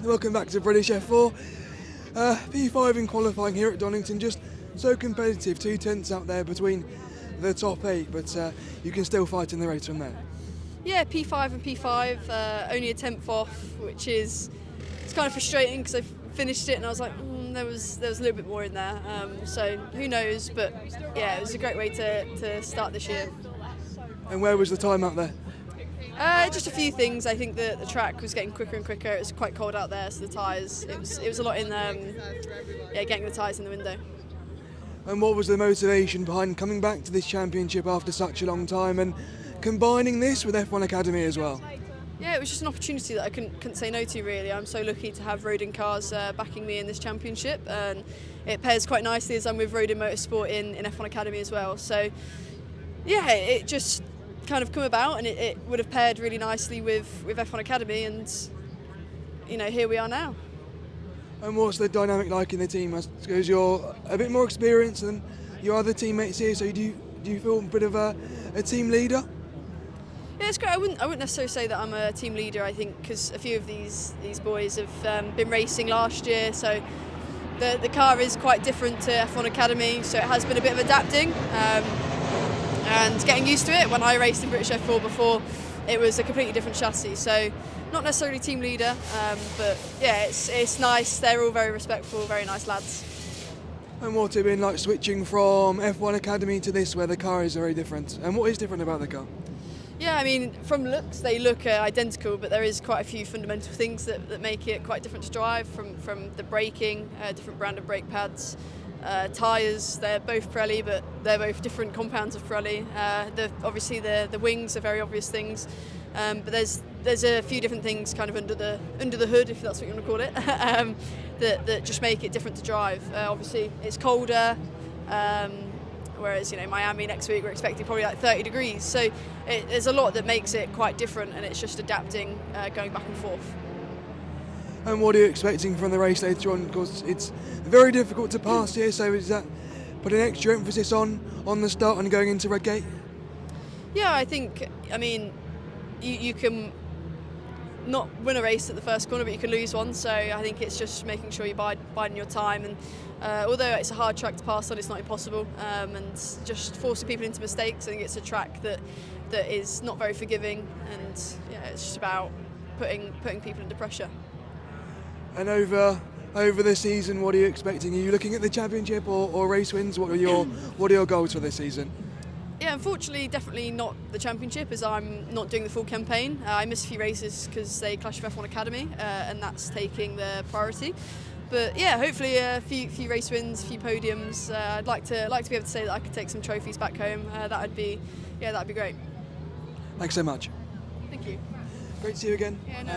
Welcome back to British F4. P5 in qualifying here at Donington, just so competitive, 2 tenths out there between the top 8, but you can still fight in the race from there. Yeah, P5 and P5, only a tenth off, which is it's kind of frustrating because I finished it and I was like, there was a little bit more in there. So who knows? But yeah, it was a great way to start this year. And where was the time out there? Just a few things. I think the track was getting quicker and quicker. It was quite cold out there, so the tyres. It was a lot in getting the tyres in the window. And what was the motivation behind coming back to this championship after such a long time and combining this with F1 Academy as well? Yeah, it was just an opportunity that I couldn't say no to, really. I'm so lucky to have Rodin cars backing me in this championship, and it pairs quite nicely as I'm with Rodin Motorsport in F1 Academy as well. So yeah, it just kind of come about, and it would have paired really nicely with F1 Academy, and here we are now. And what's the dynamic like in the team? Because you're a bit more experienced than your other teammates here, so do you feel a bit of a team leader? Yeah, it's great. I wouldn't necessarily say that I'm a team leader. I think because a few of these boys have been racing last year, so the car is quite different to F1 Academy, so it has been a bit of adapting and getting used to it. When I raced in British F4 before, it was a completely different chassis, so not necessarily team leader, but yeah, it's nice. They're all very respectful, very nice lads. And what's it been like switching from F1 Academy to this, where the car is very different? And what is different about the car? Yeah, I mean, from looks they look identical, but there is quite a few fundamental things that make it quite different to drive, from the braking, different brand of brake pads, tyres. They're both Pirelli, but they're both different compounds of Pirelli. Obviously the wings are very obvious things, but there's a few different things kind of under the hood, if that's what you want to call it, that just make it different to drive. Obviously it's colder. Whereas Miami next week we're expecting probably like 30 degrees, so there's a lot that makes it quite different, and it's just adapting, going back and forth. And what are you expecting from the race later on? Because it's very difficult to pass here, so is that put an extra emphasis on the start and going into Red Gate? Yeah, I think, you can not win a race at the first corner, but you can lose one, so I think it's just making sure you biding your time, and although it's a hard track to pass on, it's not impossible, and just forcing people into mistakes. I think it's a track that is not very forgiving, and yeah, it's just about putting people under pressure. And over the season, what are you expecting? Are you looking at the championship or race wins? What are your goals for this season? Yeah, unfortunately, definitely not the championship, as I'm not doing the full campaign. I miss a few races because they clash with F1 Academy, and that's taking the priority. But yeah, hopefully a few race wins, a few podiums. I'd like to be able to say that I could take some trophies back home. That'd be great. Thanks so much. Thank you. Great to see you again. Yeah, no.